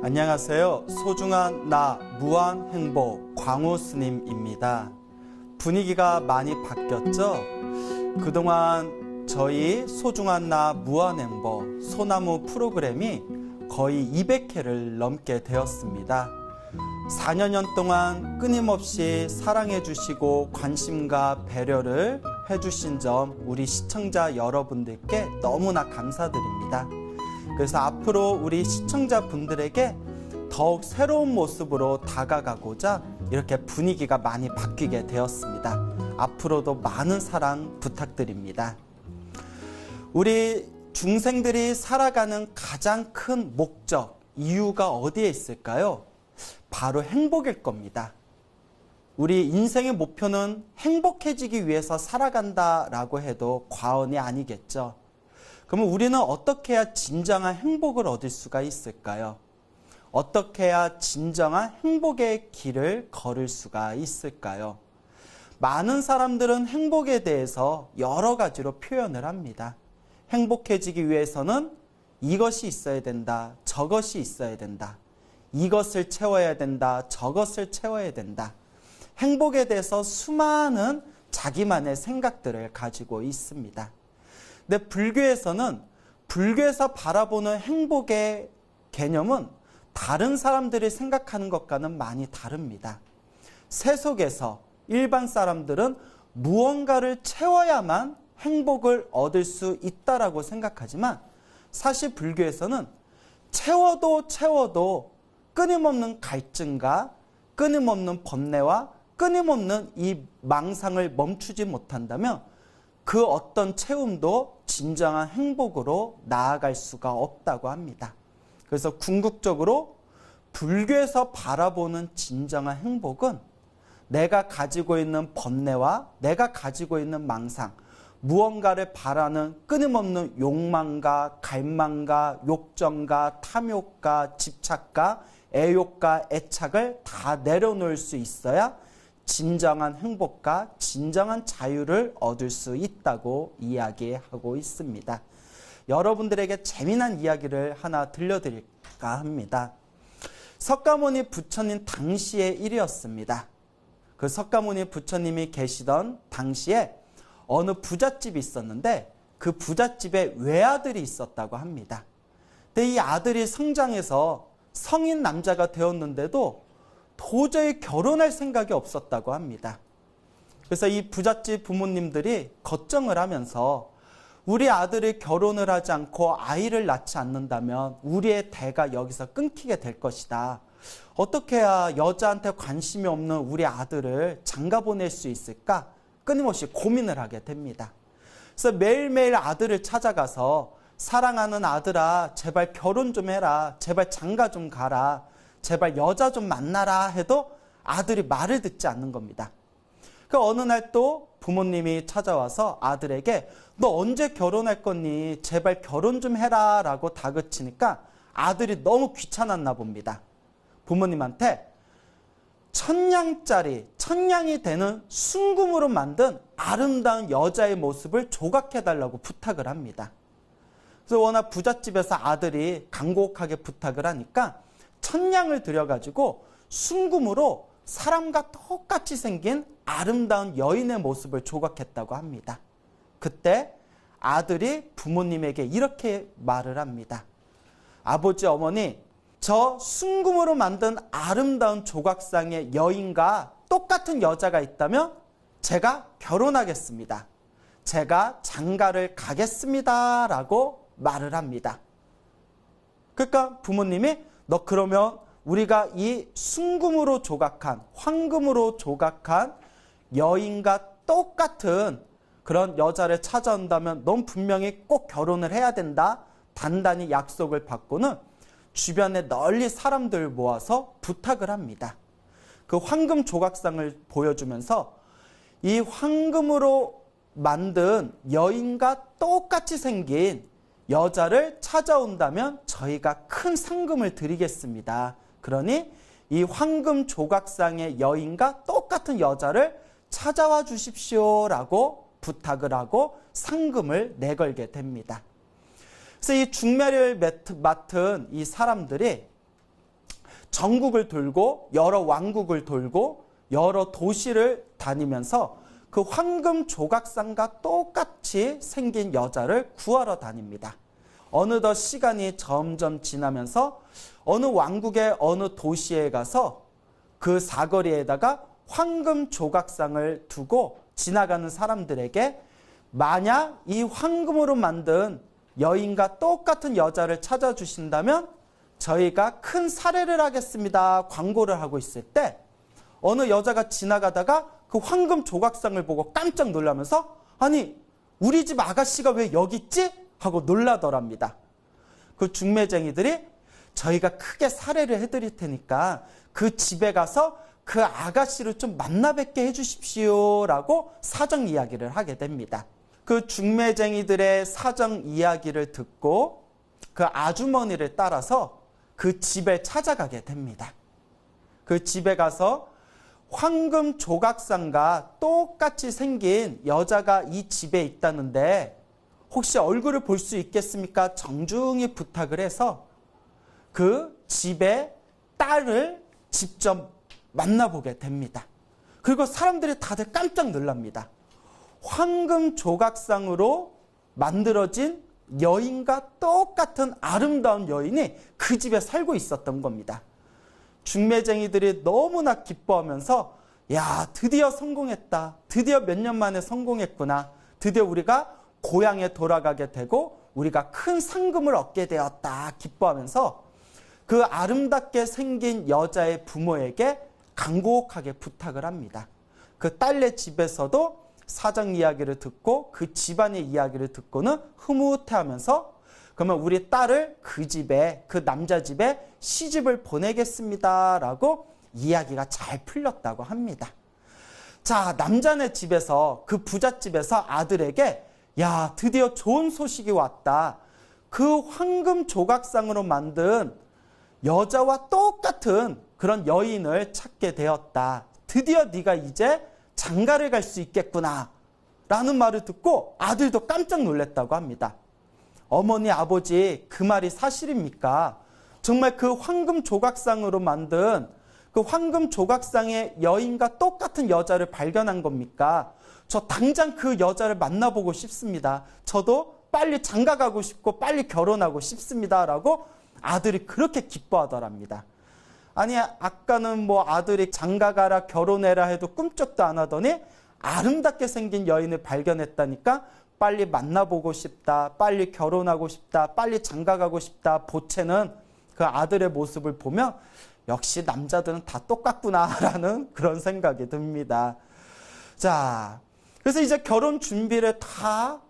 안녕하세요. 소중한 나 무한행복 광우 스님입니다. 분위기가 많이 바뀌었죠? 그동안 저희 소중한 나 무한행복 소나무 프로그램이 거의 200회를 넘게 되었습니다. 4년 동안 끊임없이 사랑해 주시고 관심과 배려를 해주신 점 우리 시청자 여러분들께 너무나 감사드립니다. 그래서 앞으로 우리 시청자분들에게 더욱 새로운 모습으로 다가가고자 이렇게 분위기가 많이 바뀌게 되었습니다. 앞으로도 많은 사랑 부탁드립니다. 우리 중생들이 살아가는 가장 큰 목적, 이유가 어디에 있을까요? 바로 행복일 겁니다. 우리 인생의 목표는 행복해지기 위해서 살아간다라고 해도 과언이 아니겠죠. 그러면 우리는 어떻게 해야 진정한 행복을 얻을 수가 있을까요? 어떻게 해야 진정한 행복의 길을 걸을 수가 있을까요? 많은 사람들은 행복에 대해서 여러 가지로 표현을 합니다. 행복해지기 위해서는 이것이 있어야 된다, 저것이 있어야 된다. 이것을 채워야 된다, 저것을 채워야 된다. 행복에 대해서 수많은 자기만의 생각들을 가지고 있습니다. 근데 불교에서 바라보는 행복의 개념은 다른 사람들이 생각하는 것과는 많이 다릅니다. 세속에서 일반 사람들은 무언가를 채워야만 행복을 얻을 수 있다라고 생각하지만 사실 불교에서는 채워도 끊임없는 갈증과 끊임없는 번뇌와 끊임없는 이 망상을 멈추지 못한다면 그 어떤 채움도 진정한 행복으로 나아갈 수가 없다고 합니다. 그래서 궁극적으로 불교에서 바라보는 진정한 행복은 내가 가지고 있는 번뇌와 내가 가지고 있는 망상, 무언가를 바라는 끊임없는 욕망과 갈망과 욕정과 탐욕과 집착과 애욕과 애착을 다 내려놓을 수 있어야 진정한 행복과 진정한 자유를 얻을 수 있다고 이야기하고 있습니다. 여러분들에게 재미난 이야기를 하나 들려드릴까 합니다. 석가모니 부처님 당시의 일이었습니다. 그 석가모니 부처님이 계시던 당시에 어느 부잣집이 있었는데 그 부잣집에 외아들이 있었다고 합니다. 근데 이 아들이 성장해서 성인 남자가 되었는데도 도저히 결혼할 생각이 없었다고 합니다. 그래서 이 부잣집 부모님들이 걱정을 하면서 우리 아들이 결혼을 하지 않고 아이를 낳지 않는다면 우리의 대가 여기서 끊기게 될 것이다. 어떻게 해야 여자한테 관심이 없는 우리 아들을 장가 보낼 수 있을까? 끊임없이 고민을 하게 됩니다. 그래서 매일매일 아들을 찾아가서 사랑하는 아들아, 제발 결혼 좀 해라. 제발 장가 좀 가라. 제발 여자 좀 만나라 해도 아들이 말을 듣지 않는 겁니다. 그 어느 날 또 부모님이 찾아와서 아들에게 너 언제 결혼할 거니? 제발 결혼 좀 해라 라고 다그치니까 아들이 너무 귀찮았나 봅니다. 부모님한테 천냥이 되는 순금으로 만든 아름다운 여자의 모습을 조각해달라고 부탁을 합니다. 그래서 워낙 부잣집에서 아들이 간곡하게 부탁을 하니까 천냥을 들여가지고 순금으로 사람과 똑같이 생긴 아름다운 여인의 모습을 조각했다고 합니다. 그때 아들이 부모님에게 이렇게 말을 합니다. 아버지, 어머니, 저 순금으로 만든 아름다운 조각상의 여인과 똑같은 여자가 있다면 제가 결혼하겠습니다. 제가 장가를 가겠습니다. 라고 말을 합니다. 그러니까 부모님이 너 그러면 우리가 이 순금으로 조각한, 황금으로 조각한 여인과 똑같은 그런 여자를 찾아온다면 넌 분명히 꼭 결혼을 해야 된다. 단단히 약속을 받고는 주변에 널리 사람들 모아서 부탁을 합니다. 그 황금 조각상을 보여주면서 이 황금으로 만든 여인과 똑같이 생긴 여자를 찾아온다면 저희가 큰 상금을 드리겠습니다. 그러니 이 황금 조각상의 여인과 똑같은 여자를 찾아와 주십시오 라고 부탁을 하고 상금을 내걸게 됩니다. 그래서 이 중매를 맡은 이 사람들이 전국을 돌고 여러 왕국을 돌고 여러 도시를 다니면서 그 황금 조각상과 똑같이 생긴 여자를 구하러 다닙니다. 어느덧 시간이 점점 지나면서 어느 왕국의 어느 도시에 가서 그 사거리에다가 황금 조각상을 두고 지나가는 사람들에게 만약 이 황금으로 만든 여인과 똑같은 여자를 찾아주신다면 저희가 큰 사례를 하겠습니다. 광고를 하고 있을 때 어느 여자가 지나가다가 그 황금 조각상을 보고 깜짝 놀라면서 아니 우리 집 아가씨가 왜 여기 있지? 하고 놀라더랍니다. 그 중매쟁이들이 저희가 크게 사례를 해드릴 테니까 그 집에 가서 그 아가씨를 좀 만나 뵙게 해주십시오 라고 사정 이야기를 하게 됩니다. 그 중매쟁이들의 사정 이야기를 듣고 그 아주머니를 따라서 그 집에 찾아가게 됩니다. 그 집에 가서 황금 조각상과 똑같이 생긴 여자가 이 집에 있다는데 혹시 얼굴을 볼 수 있겠습니까? 정중히 부탁을 해서 그 집의 딸을 직접 만나보게 됩니다. 그리고 사람들이 다들 깜짝 놀랍니다. 황금 조각상으로 만들어진 여인과 똑같은 아름다운 여인이 그 집에 살고 있었던 겁니다. 중매쟁이들이 너무나 기뻐하면서 야, 드디어 성공했다. 드디어 몇 년 만에 성공했구나. 드디어 우리가 고향에 돌아가게 되고 우리가 큰 상금을 얻게 되었다. 기뻐하면서 그 아름답게 생긴 여자의 부모에게 간곡하게 부탁을 합니다. 그 딸네 집에서도 사정 이야기를 듣고 그 집안의 이야기를 듣고는 흐뭇해하면서 그러면 우리 딸을 그 집에 그 남자 집에 시집을 보내겠습니다 라고 이야기가 잘 풀렸다고 합니다. 자, 남자네 집에서 그 부잣집에서 아들에게 야, 드디어 좋은 소식이 왔다. 그 황금 조각상으로 만든 여자와 똑같은 그런 여인을 찾게 되었다. 드디어 네가 이제 장가를 갈 수 있겠구나 라는 말을 듣고 아들도 깜짝 놀랐다고 합니다. 어머니, 아버지, 그 말이 사실입니까? 정말 그 황금 조각상으로 만든 그 황금 조각상의 여인과 똑같은 여자를 발견한 겁니까? 저 당장 그 여자를 만나보고 싶습니다. 저도 빨리 장가가고 싶고 빨리 결혼하고 싶습니다 라고 아들이 그렇게 기뻐하더랍니다. 아니, 아까는 뭐 아들이 장가가라 결혼해라 해도 꿈쩍도 안 하더니 아름답게 생긴 여인을 발견했다니까 빨리 만나보고 싶다, 빨리 결혼하고 싶다, 빨리 장가가고 싶다 보채는 그 아들의 모습을 보면 역시 남자들은 다 똑같구나라는 그런 생각이 듭니다. 자, 그래서 이제 결혼 준비를 다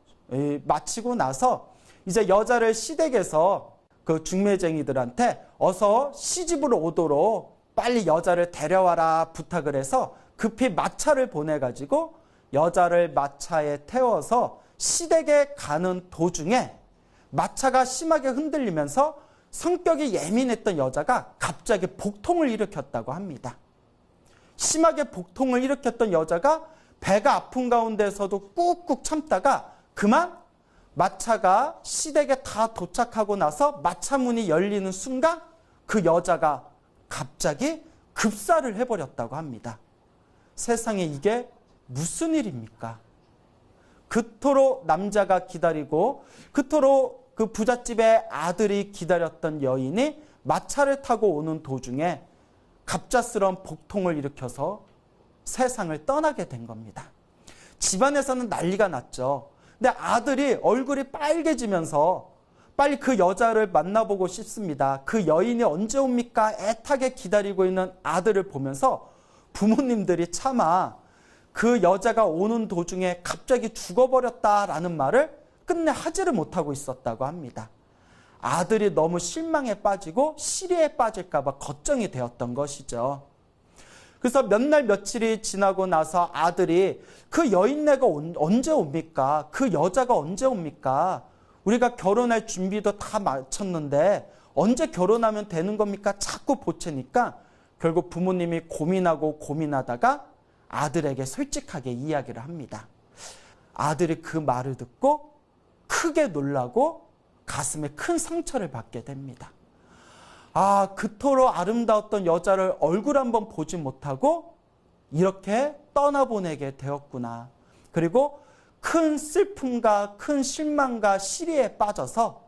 마치고 나서 이제 여자를 시댁에서 그 중매쟁이들한테 어서 시집으로 오도록 빨리 여자를 데려와라 부탁을 해서 급히 마차를 보내가지고 여자를 마차에 태워서 시댁에 가는 도중에 마차가 심하게 흔들리면서 성격이 예민했던 여자가 갑자기 복통을 일으켰다고 합니다. 심하게 복통을 일으켰던 여자가 배가 아픈 가운데서도 꾹꾹 참다가 그만 마차가 시댁에 다 도착하고 나서 마차 문이 열리는 순간 그 여자가 갑자기 급사를 해버렸다고 합니다. 세상에 이게 무슨 일입니까? 그토록 남자가 기다리고 그토록 그 부잣집의 아들이 기다렸던 여인이 마차를 타고 오는 도중에 갑작스러운 복통을 일으켜서 세상을 떠나게 된 겁니다. 집안에서는 난리가 났죠. 근데 아들이 얼굴이 빨개지면서 빨리 그 여자를 만나보고 싶습니다. 그 여인이 언제 옵니까? 애타게 기다리고 있는 아들을 보면서 부모님들이 차마 그 여자가 오는 도중에 갑자기 죽어버렸다라는 말을 끝내 하지를 못하고 있었다고 합니다. 아들이 너무 실망에 빠지고 시리에 빠질까 봐 걱정이 되었던 것이죠. 그래서 몇 날 며칠이 지나고 나서 아들이 그 여인네가 언제 옵니까? 그 여자가 언제 옵니까? 우리가 결혼할 준비도 다 마쳤는데 언제 결혼하면 되는 겁니까? 자꾸 보채니까 결국 부모님이 고민하고 고민하다가 아들에게 솔직하게 이야기를 합니다. 아들이 그 말을 듣고 크게 놀라고 가슴에 큰 상처를 받게 됩니다. 그토록 아름다웠던 여자를 얼굴 한번 보지 못하고 이렇게 떠나보내게 되었구나. 그리고 큰 슬픔과 큰 실망과 시리에 빠져서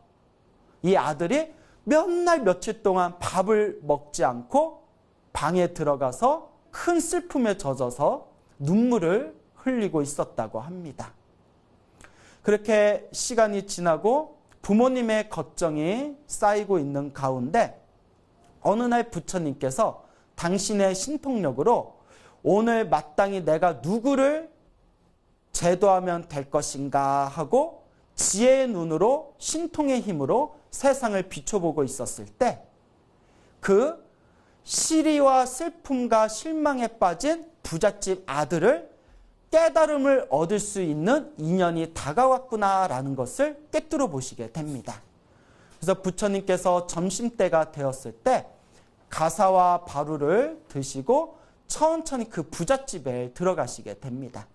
이 아들이 몇 날 며칠 동안 밥을 먹지 않고 방에 들어가서 큰 슬픔에 젖어서 눈물을 흘리고 있었다고 합니다. 그렇게 시간이 지나고 부모님의 걱정이 쌓이고 있는 가운데 어느 날 부처님께서 당신의 신통력으로 오늘 마땅히 내가 누구를 제도하면 될 것인가 하고 지혜의 눈으로 신통의 힘으로 세상을 비춰보고 있었을 때 그 시리와 슬픔과 실망에 빠진 부잣집 아들을 깨달음을 얻을 수 있는 인연이 다가왔구나라는 것을 꿰뚫어 보시게 됩니다. 그래서 부처님께서 점심때가 되었을 때 가사와 바루를 드시고 천천히 그 부잣집에 들어가시게 됩니다.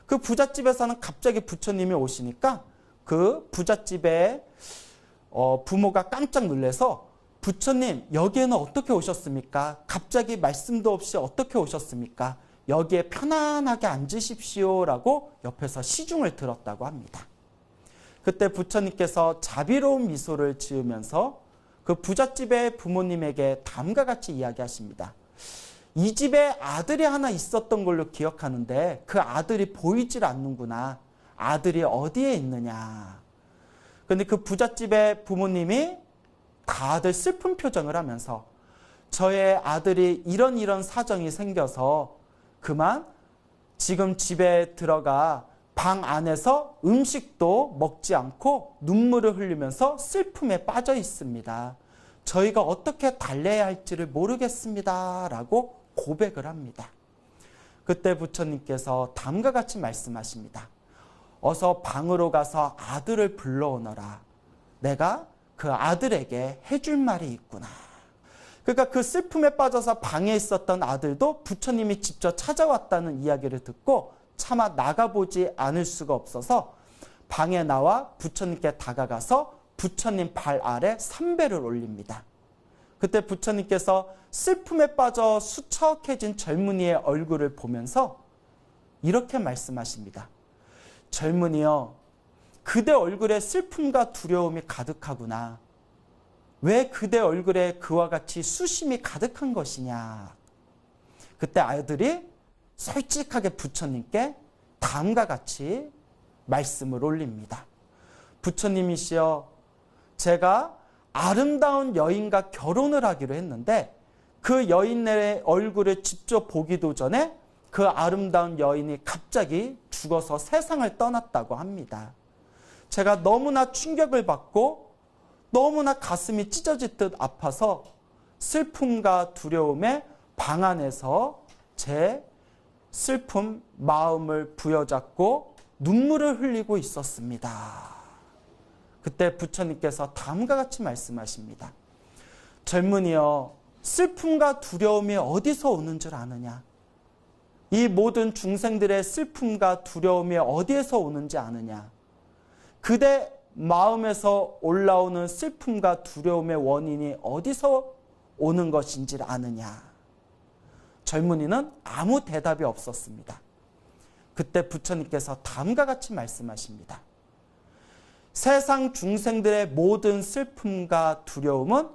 그 부잣집에서는 갑자기 부처님이 오시니까 그 부잣집에 부모가 깜짝 놀라서 부처님 여기에는 어떻게 오셨습니까? 갑자기 말씀도 없이 어떻게 오셨습니까? 여기에 편안하게 앉으십시오라고 옆에서 시중을 들었다고 합니다. 그때 부처님께서 자비로운 미소를 지으면서 그 부잣집의 부모님에게 다음과 같이 이야기하십니다. 이 집에 아들이 하나 있었던 걸로 기억하는데 그 아들이 보이질 않는구나. 아들이 어디에 있느냐. 그런데 그 부잣집의 부모님이 다들 슬픈 표정을 하면서 저의 아들이 이런 사정이 생겨서 그만 지금 집에 들어가 방 안에서 음식도 먹지 않고 눈물을 흘리면서 슬픔에 빠져 있습니다. 저희가 어떻게 달래야 할지를 모르겠습니다. 라고 고백을 합니다. 그때 부처님께서 다음과 같이 말씀하십니다. 어서 방으로 가서 아들을 불러오너라. 내가 그 아들에게 해줄 말이 있구나. 그러니까 그 슬픔에 빠져서 방에 있었던 아들도 부처님이 직접 찾아왔다는 이야기를 듣고 차마 나가보지 않을 수가 없어서 방에 나와 부처님께 다가가서 부처님 발 아래 삼배를 올립니다. 그때 부처님께서 슬픔에 빠져 수척해진 젊은이의 얼굴을 보면서 이렇게 말씀하십니다. 젊은이여, 그대 얼굴에 슬픔과 두려움이 가득하구나. 왜 그대 얼굴에 그와 같이 수심이 가득한 것이냐. 그때 아들이 솔직하게 부처님께 다음과 같이 말씀을 올립니다. 부처님이시여, 제가 아름다운 여인과 결혼을 하기로 했는데 그 여인의 얼굴을 직접 보기도 전에 그 아름다운 여인이 갑자기 죽어서 세상을 떠났다고 합니다. 제가 너무나 충격을 받고 너무나 가슴이 찢어질 듯 아파서 슬픔과 두려움에 방 안에서 제 슬픔 마음을 부여잡고 눈물을 흘리고 있었습니다. 그때 부처님께서 다음과 같이 말씀하십니다. 젊은이여, 슬픔과 두려움이 어디서 오는 줄 아느냐? 이 모든 중생들의 슬픔과 두려움이 어디에서 오는지 아느냐? 그대 마음에서 올라오는 슬픔과 두려움의 원인이 어디서 오는 것인지를 아느냐? 젊은이는 아무 대답이 없었습니다. 그때 부처님께서 다음과 같이 말씀하십니다. 세상 중생들의 모든 슬픔과 두려움은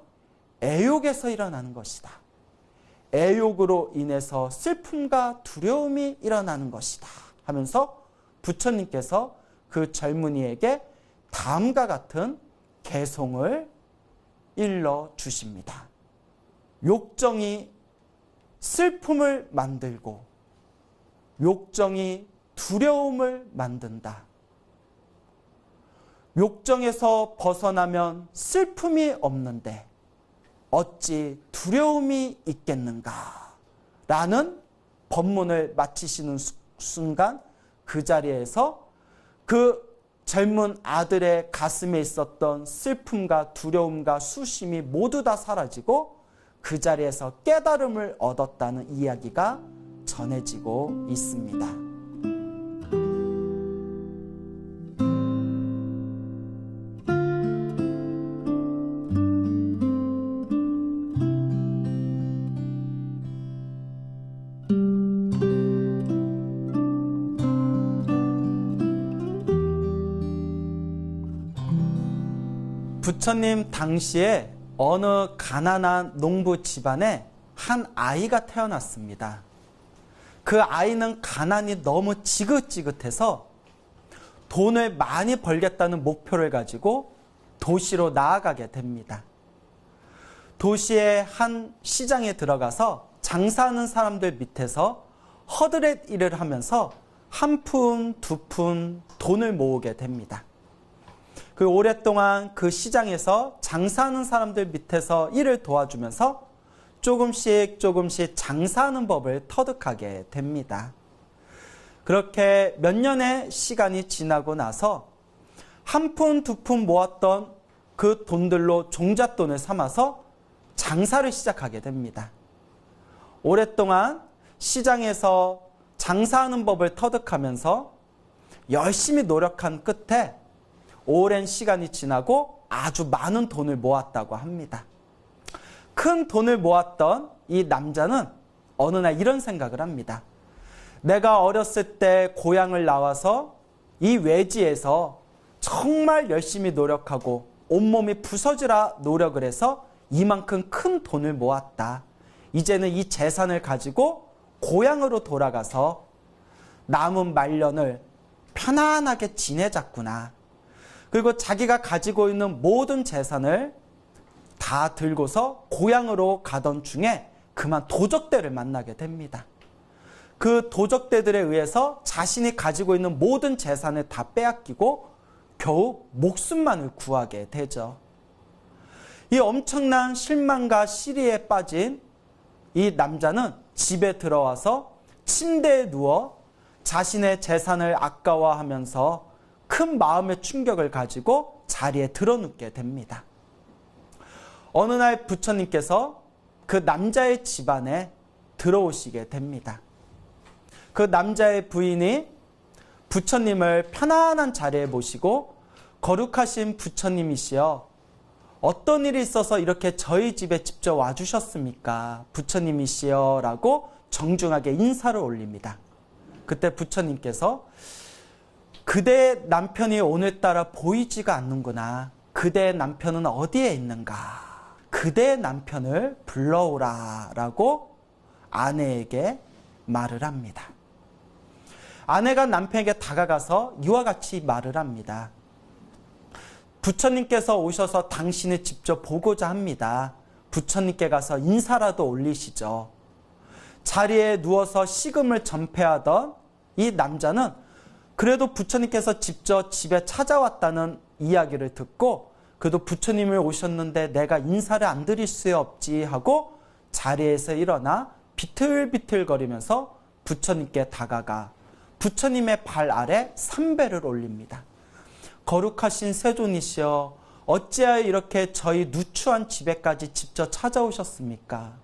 애욕에서 일어나는 것이다. 애욕으로 인해서 슬픔과 두려움이 일어나는 것이다. 하면서 부처님께서 그 젊은이에게 다음과 같은 개송을 일러 주십니다. 욕정이 슬픔을 만들고 욕정이 두려움을 만든다. 욕정에서 벗어나면 슬픔이 없는데 어찌 두려움이 있겠는가? 라는 법문을 마치시는 순간 그 자리에서 그 젊은 아들의 가슴에 있었던 슬픔과 두려움과 수심이 모두 다 사라지고 그 자리에서 깨달음을 얻었다는 이야기가 전해지고 있습니다. 부처님 당시에 어느 가난한 농부 집안에 한 아이가 태어났습니다. 그 아이는 가난이 너무 지긋지긋해서 돈을 많이 벌겠다는 목표를 가지고 도시로 나아가게 됩니다. 도시의 한 시장에 들어가서 장사하는 사람들 밑에서 허드렛 일을 하면서 한 푼, 두 푼 돈을 모으게 됩니다. 그 오랫동안 그 시장에서 장사하는 사람들 밑에서 일을 도와주면서 조금씩 장사하는 법을 터득하게 됩니다. 그렇게 몇 년의 시간이 지나고 나서 한 푼, 두 푼 모았던 그 돈들로 종잣돈을 삼아서 장사를 시작하게 됩니다. 오랫동안 시장에서 장사하는 법을 터득하면서 열심히 노력한 끝에 오랜 시간이 지나고 아주 많은 돈을 모았다고 합니다. 큰 돈을 모았던 이 남자는 어느 날 이런 생각을 합니다. 내가 어렸을 때 고향을 나와서 이 외지에서 정말 열심히 노력하고 온몸이 부서지라 노력을 해서 이만큼 큰 돈을 모았다. 이제는 이 재산을 가지고 고향으로 돌아가서 남은 말년을 편안하게 지내자꾸나. 그리고 자기가 가지고 있는 모든 재산을 다 들고서 고향으로 가던 중에 그만 도적들을 만나게 됩니다. 그 도적들에 의해서 자신이 가지고 있는 모든 재산을 다 빼앗기고 겨우 목숨만을 구하게 되죠. 이 엄청난 실망과 시리에 빠진 이 남자는 집에 들어와서 침대에 누워 자신의 재산을 아까워하면서 큰 마음의 충격을 가지고 자리에 드러눕게 됩니다. 어느 날 부처님께서 그 남자의 집안에 들어오시게 됩니다. 그 남자의 부인이 부처님을 편안한 자리에 모시고 거룩하신 부처님이시여 어떤 일이 있어서 이렇게 저희 집에 직접 와주셨습니까? 부처님이시여 라고 정중하게 인사를 올립니다. 그때 부처님께서 그대의 남편이 오늘따라 보이지가 않는구나. 그대의 남편은 어디에 있는가? 그대의 남편을 불러오라 라고 아내에게 말을 합니다. 아내가 남편에게 다가가서 이와 같이 말을 합니다. 부처님께서 오셔서 당신을 직접 보고자 합니다. 부처님께 가서 인사라도 올리시죠. 자리에 누워서 식음을 전폐하던 이 남자는 그래도 부처님께서 직접 집에 찾아왔다는 이야기를 듣고 그래도 부처님을 오셨는데 내가 인사를 안 드릴 수 없지 하고 자리에서 일어나 비틀비틀거리면서 부처님께 다가가 부처님의 발 아래 삼배를 올립니다. 거룩하신 세존이시여 어찌하여 이렇게 저희 누추한 집에까지 직접 찾아오셨습니까?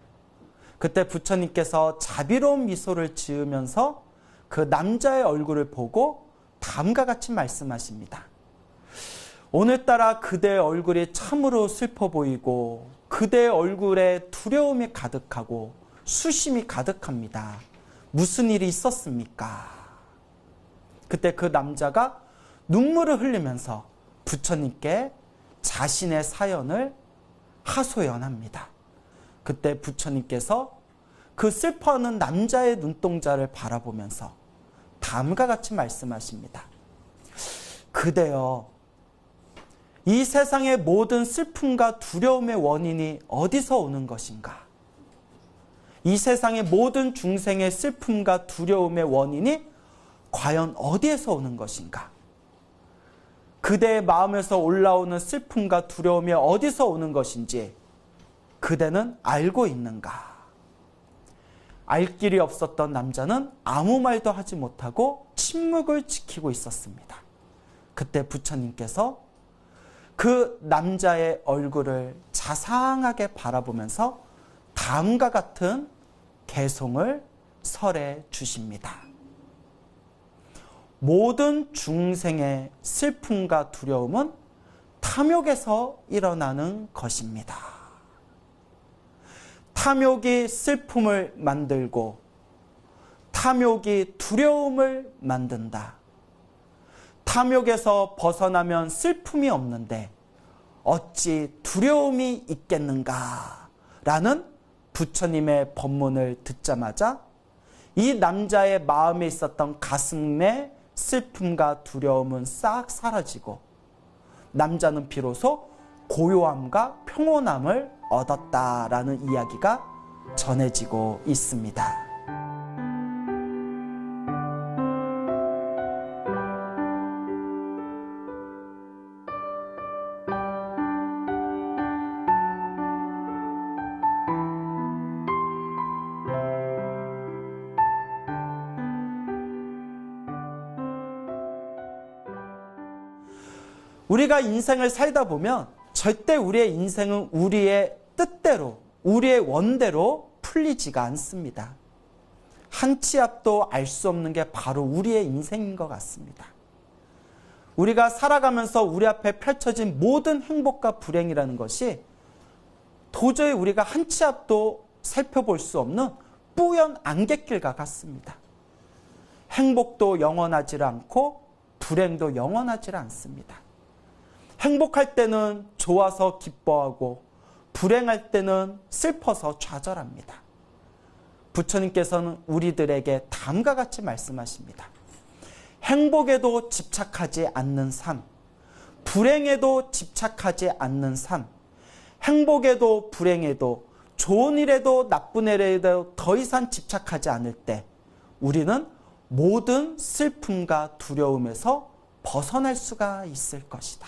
그때 부처님께서 자비로운 미소를 지으면서 그 남자의 얼굴을 보고 다음과 같이 말씀하십니다. 오늘따라 그대의 얼굴이 참으로 슬퍼 보이고 그대의 얼굴에 두려움이 가득하고 수심이 가득합니다. 무슨 일이 있었습니까? 그때 그 남자가 눈물을 흘리면서 부처님께 자신의 사연을 하소연합니다. 그때 부처님께서 그 슬퍼하는 남자의 눈동자를 바라보면서 다음과 같이 말씀하십니다. 그대여, 이 세상의 모든 슬픔과 두려움의 원인이 어디서 오는 것인가? 이 세상의 모든 중생의 슬픔과 두려움의 원인이 과연 어디에서 오는 것인가? 그대의 마음에서 올라오는 슬픔과 두려움이 어디서 오는 것인지 그대는 알고 있는가? 알 길이 없었던 남자는 아무 말도 하지 못하고 침묵을 지키고 있었습니다. 그때 부처님께서 그 남자의 얼굴을 자상하게 바라보면서 다음과 같은 개송을 설해 주십니다. 모든 중생의 슬픔과 두려움은 탐욕에서 일어나는 것입니다. 탐욕이 슬픔을 만들고 탐욕이 두려움을 만든다. 탐욕에서 벗어나면 슬픔이 없는데 어찌 두려움이 있겠는가? 라는 부처님의 법문을 듣자마자 이 남자의 마음에 있었던 가슴의 슬픔과 두려움은 싹 사라지고 남자는 비로소 고요함과 평온함을 얻었다라는 이야기가 전해지고 있습니다. 우리가 인생을 살다 보면 절대 우리의 인생은 우리의 뜻대로, 우리의 원대로 풀리지가 않습니다. 한 치 앞도 알 수 없는 게 바로 우리의 인생인 것 같습니다. 우리가 살아가면서 우리 앞에 펼쳐진 모든 행복과 불행이라는 것이 도저히 우리가 한 치 앞도 살펴볼 수 없는 뿌연 안갯길과 같습니다. 행복도 영원하지 않고 불행도 영원하지 않습니다. 행복할 때는 좋아서 기뻐하고 불행할 때는 슬퍼서 좌절합니다. 부처님께서는 우리들에게 다음과 같이 말씀하십니다. 행복에도 집착하지 않는 삶, 불행에도 집착하지 않는 삶, 행복에도 불행에도 좋은 일에도 나쁜 일에도 더 이상 집착하지 않을 때 우리는 모든 슬픔과 두려움에서 벗어날 수가 있을 것이다.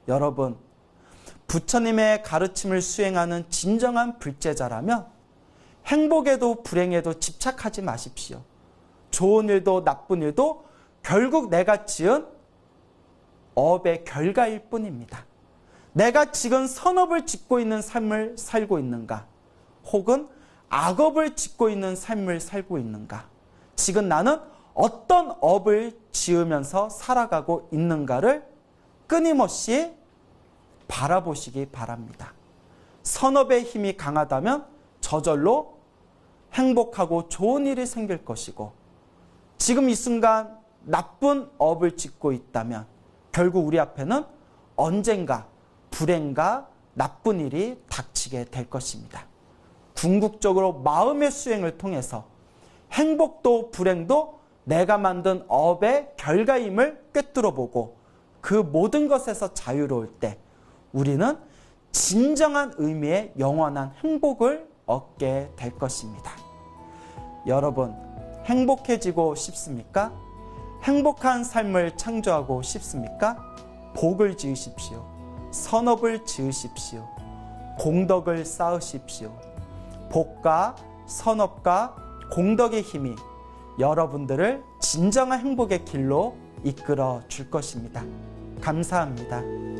여러분, 부처님의 가르침을 수행하는 진정한 불제자라면 행복에도 불행에도 집착하지 마십시오. 좋은 일도 나쁜 일도 결국 내가 지은 업의 결과일 뿐입니다. 내가 지금 선업을 짓고 있는 삶을 살고 있는가? 혹은 악업을 짓고 있는 삶을 살고 있는가? 지금 나는 어떤 업을 지으면서 살아가고 있는가를 끊임없이 바라보시기 바랍니다. 선업의 힘이 강하다면 저절로 행복하고 좋은 일이 생길 것이고 지금 이 순간 나쁜 업을 짓고 있다면 결국 우리 앞에는 언젠가 불행과 나쁜 일이 닥치게 될 것입니다. 궁극적으로 마음의 수행을 통해서 행복도 불행도 내가 만든 업의 결과임을 꿰뚫어 보고 그 모든 것에서 자유로울 때 우리는 진정한 의미의 영원한 행복을 얻게 될 것입니다. 여러분, 행복해지고 싶습니까? 행복한 삶을 창조하고 싶습니까? 복을 지으십시오. 선업을 지으십시오. 공덕을 쌓으십시오. 복과 선업과 공덕의 힘이 여러분들을 진정한 행복의 길로 이끌어 줄 것입니다. 감사합니다.